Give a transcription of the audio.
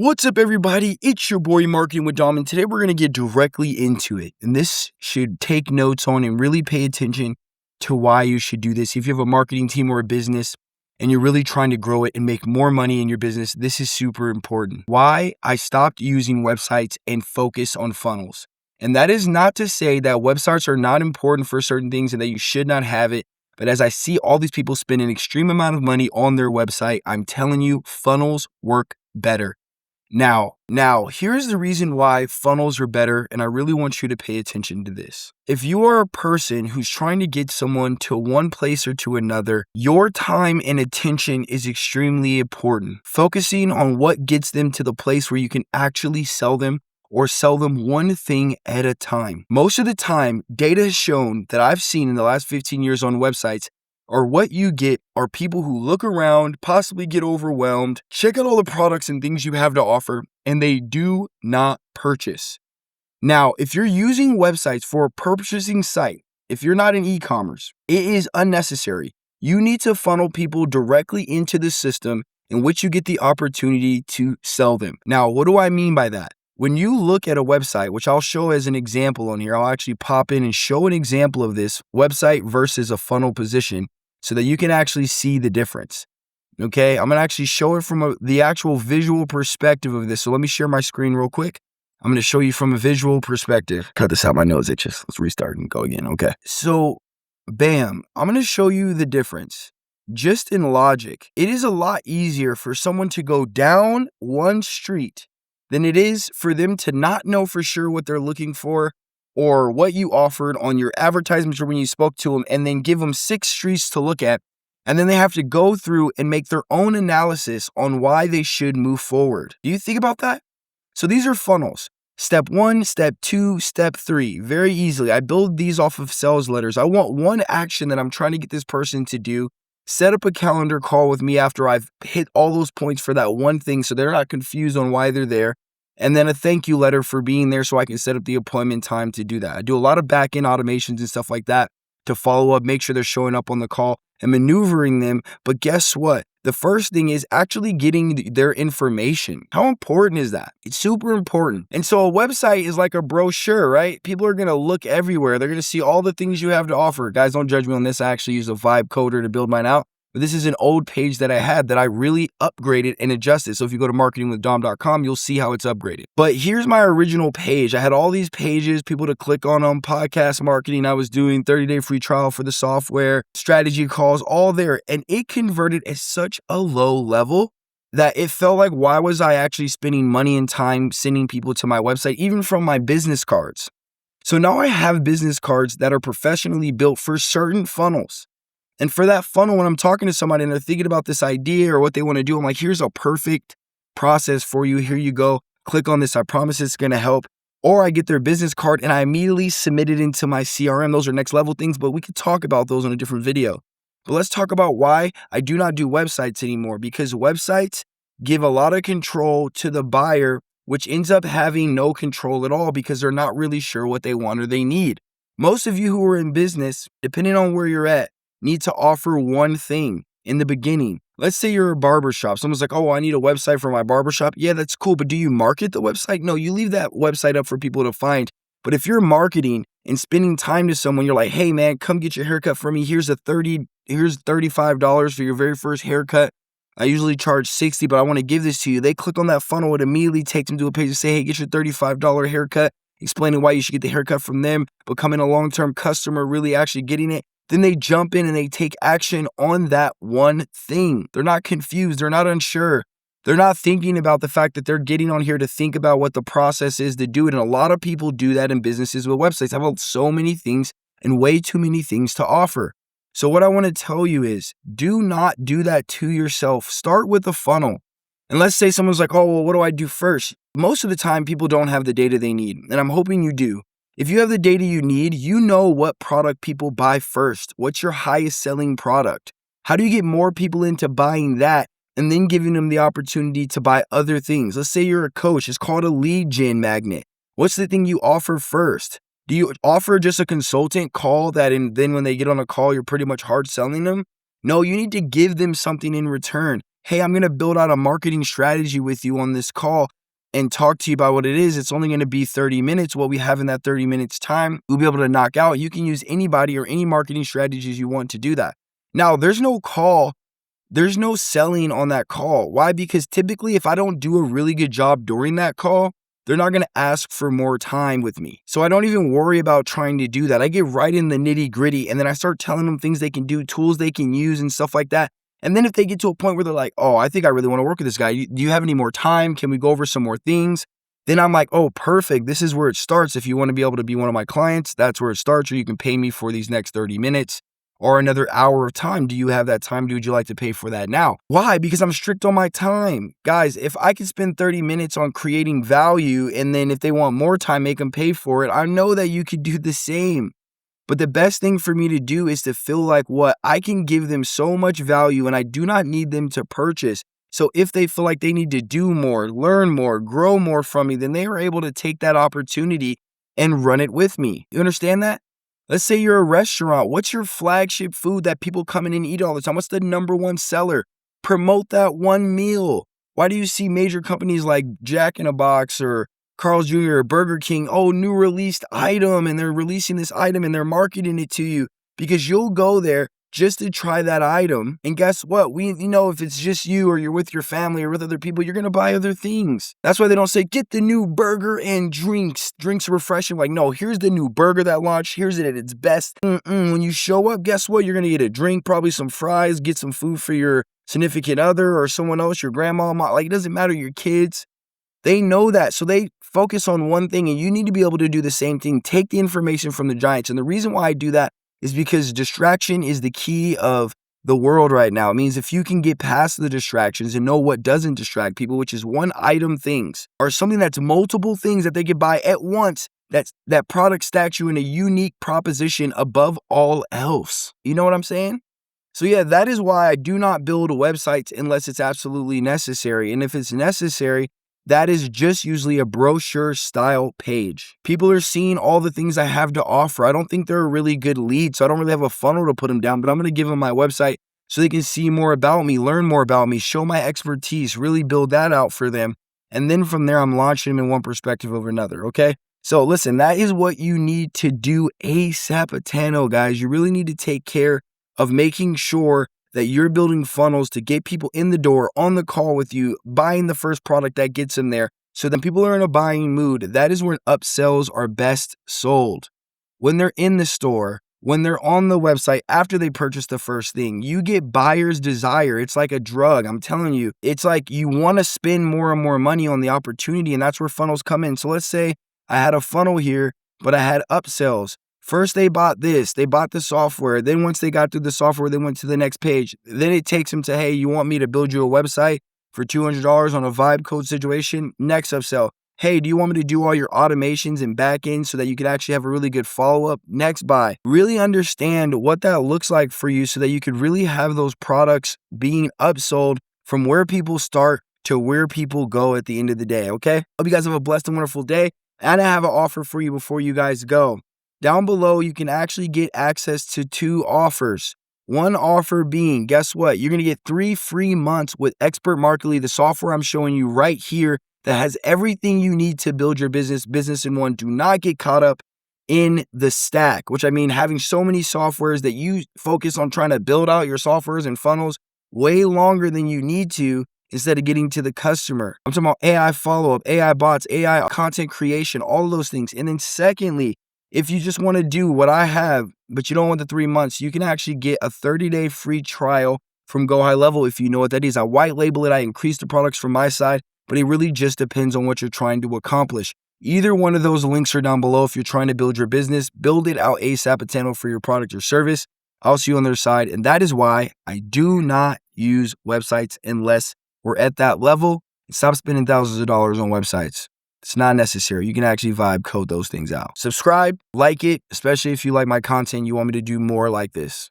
What's up, everybody? It's your boy Marketing with Dom, and today we're going to get directly into it. And this should take notes on and really pay attention to why you should do this. If you have a marketing team or a business and you're really trying to grow it and make more money in your business, this is super important. Why I stopped using websites and focus on funnels. And that is not to say that websites are not important for certain things and that you should not have it. But as I see all these people spend an extreme amount of money on their website, I'm telling you, funnels work better. Now, here's the reason why funnels are better, and I really want you to pay attention to this. If you are a person who's trying to get someone to one place or to another, your time and attention is extremely important. Focusing on what gets them to the place where you can actually sell them or sell them one thing at a time. Most of the time, data has shown that I've seen in the last 15 years on websites or what you get are people who look around, possibly get overwhelmed, check out all the products and things you have to offer, and they do not purchase. Now, if you're using websites for a purchasing site, if you're not in e-commerce, it is unnecessary. You need to funnel people directly into the system in which you get the opportunity to sell them. Now, what do I mean by that? When you look at a website, which I'll show as an example on here, I'll actually pop in and show an example of this website versus a funnel position, so that you can actually see the difference. Okay, I'm gonna actually show it from the actual visual perspective of this. So let me share my screen real quick. I'm gonna show you from a visual perspective. Cut this out, my nose itches. Let's restart and go again, okay? So, bam, I'm gonna show you the difference. Just in logic, it is a lot easier for someone to go down one street than it is for them to not know for sure what they're looking for or what you offered on your advertisements or when you spoke to them, and then give them 6 streets to look at. And then they have to go through and make their own analysis on why they should move forward. Do you think about that? So these are funnels. Step 1, step 2, step 3. Very easily. I build these off of sales letters. I want one action that I'm trying to get this person to do. Set up a calendar call with me after I've hit all those points for that one thing so they're not confused on why they're there. And then a thank you letter for being there so I can set up the appointment time to do that. I do a lot of back-end automations and stuff like that to follow up, make sure they're showing up on the call and maneuvering them. But guess what? The first thing is actually getting their information. How important is that? It's super important. And so a website is like a brochure, right? People are going to look everywhere. They're going to see all the things you have to offer. Guys, don't judge me on this. I actually use a vibe coder to build mine out. But this is an old page that I had that I really upgraded and adjusted. So if you go to marketingwithdom.com, you'll see how it's upgraded. But here's my original page. I had all these pages, people to click on them, podcast marketing. I was doing 30-day free trial for the software, strategy calls, all there. And it converted at such a low level that it felt like, why was I actually spending money and time sending people to my website, even from my business cards? So now I have business cards that are professionally built for certain funnels. And for that funnel, when I'm talking to somebody and they're thinking about this idea or what they want to do, I'm like, here's a perfect process for you. Here you go. Click on this. I promise it's going to help. Or I get their business card and I immediately submit it into my CRM. Those are next level things, but we could talk about those in a different video. But let's talk about why I do not do websites anymore, because websites give a lot of control to the buyer, which ends up having no control at all because they're not really sure what they want or they need. Most of you who are in business, depending on where you're at, need to offer one thing in the beginning. Let's say you're a barbershop. Someone's like, oh, I need a website for my barbershop. Yeah, that's cool. But do you market the website? No, you leave that website up for people to find. But if you're marketing and spending time to someone, you're like, hey man, come get your haircut from me. Here's $35 for your very first haircut. I usually charge $60, but I want to give this to you. They click on that funnel. It immediately takes them to a page to say, hey, get your $35 haircut, explaining why you should get the haircut from them, becoming a long-term customer, really actually getting it. Then they jump in and they take action on that one thing. They're not confused. They're not unsure. They're not thinking about the fact that they're getting on here to think about what the process is to do it. And a lot of people do that in businesses with websites. I've got so many things and way too many things to offer. So what I want to tell you is, do not do that to yourself. Start with a funnel. And let's say someone's like, oh, well, what do I do first? Most of the time, people don't have the data they need. And I'm hoping you do. If you have the data you need, you know what product people buy first. What's your highest selling product? How do you get more people into buying that and then giving them the opportunity to buy other things? Let's say you're a coach. It's called a lead gen magnet. What's the thing you offer first? Do you offer just a consultant call that and then when they get on a call, you're pretty much hard selling them? No, you need to give them something in return. hey, I'm going to build out a marketing strategy with you on this call and talk to you about what it is. It's only going to be 30 minutes. What we have in that 30 minutes time, we'll be able to knock out. You can use anybody or any marketing strategies you want to do that. Now, there's no selling on that call. Why? Because typically if I don't do a really good job during that call, they're not going to ask for more time with me. So I don't even worry about trying to do that. I get right in the nitty gritty and then I start telling them things they can do, tools they can use and stuff like that. And then if they get to a point where they're like, oh, I think I really want to work with this guy. Do you have any more time? Can we go over some more things? Then I'm like, oh, perfect. This is where it starts. If you want to be able to be one of my clients, that's where it starts. Or you can pay me for these next 30 minutes. Or another hour of time. Do you have that time? Would you like to pay for that now? Why? Because I'm strict on my time. Guys, if I could spend 30 minutes on creating value and then if they want more time, make them pay for it, I know that you could do the same. But the best thing for me to do is to feel like I can give them so much value and I do not need them to purchase. So if they feel like they need to do more, learn more, grow more from me, then they are able to take that opportunity and run it with me. You understand that? Let's say you're a restaurant. What's your flagship food that people come in and eat all the time? What's the number one seller? Promote that one meal. Why do you see major companies like Jack in a Box or Carl's Jr. or Burger King, new released item, and they're releasing this item and they're marketing it to you because you'll go there just to try that item. And guess what? If it's just you or you're with your family or with other people, you're going to buy other things. That's why they don't say, get the new burger and drinks. Drinks are refreshing. Like, no, here's the new burger that launched. Here's it at its best. When you show up, guess what? You're going to get a drink, probably some fries, get some food for your significant other or someone else, your grandma, mom. Like, it doesn't matter, your kids. They know that. So they focus on one thing and you need to be able to do the same thing. Take the information from the giants. And the reason why I do that is because distraction is the key of the world right now. It means if you can get past the distractions and know what doesn't distract people, which is one item things, or something that's multiple things that they can buy at once, that product stacks you in a unique proposition above all else. You know what I'm saying? So yeah, that is why I do not build websites unless it's absolutely necessary. And if it's necessary, that is just usually a brochure style page. People are seeing all the things I have to offer. I don't think they're a really good lead, so I don't really have a funnel to put them down, but I'm going to give them my website so they can see more about me, learn more about me, show my expertise, really build that out for them. And then from there, I'm launching them in one perspective over another, okay? So listen, that is what you need to do ASAP, guys. You really need to take care of making sure that you're building funnels to get people in the door, on the call with you, buying the first product that gets them there. So then people are in a buying mood. That is when upsells are best sold. When they're in the store, when they're on the website, after they purchase the first thing, you get buyer's desire. It's like a drug. I'm telling you, it's like you want to spend more and more money on the opportunity, and that's where funnels come in. So let's say I had a funnel here, but I had upsells. First, they bought this, they bought the software. Then once they got through the software, they went to the next page. Then it takes them to, hey, you want me to build you a website for $200 on a vibe code situation? Next upsell. Hey, do you want me to do all your automations and backend so that you can actually have a really good follow-up? Next buy. Really understand what that looks like for you so that you could really have those products being upsold from where people start to where people go at the end of the day, okay? Hope you guys have a blessed and wonderful day. And I have an offer for you before you guys go. Down below, you can actually get access to 2 offers. One offer being, guess what? You're going to get 3 free months with Expert Marketly, the software I'm showing you right here that has everything you need to build your business in one. Do not get caught up in the stack, which I mean having so many softwares that you focus on trying to build out your softwares and funnels way longer than you need to instead of getting to the customer. I'm talking about AI follow-up, AI bots, AI content creation, all of those things. And then secondly, if you just want to do what I have, but you don't want the 3 months, you can actually get a 30-day free trial from GoHighLevel if you know what that is. I white label it, I increase the products from my side, but it really just depends on what you're trying to accomplish. Either one of those links are down below if you're trying to build your business. Build it out ASAP for your product or service. I'll see you on the other side. And that is why I do not use websites unless we're at that level. Stop spending thousands of dollars on websites. It's not necessary. You can actually vibe code those things out. Subscribe, like it, especially if you like my content, you want me to do more like this.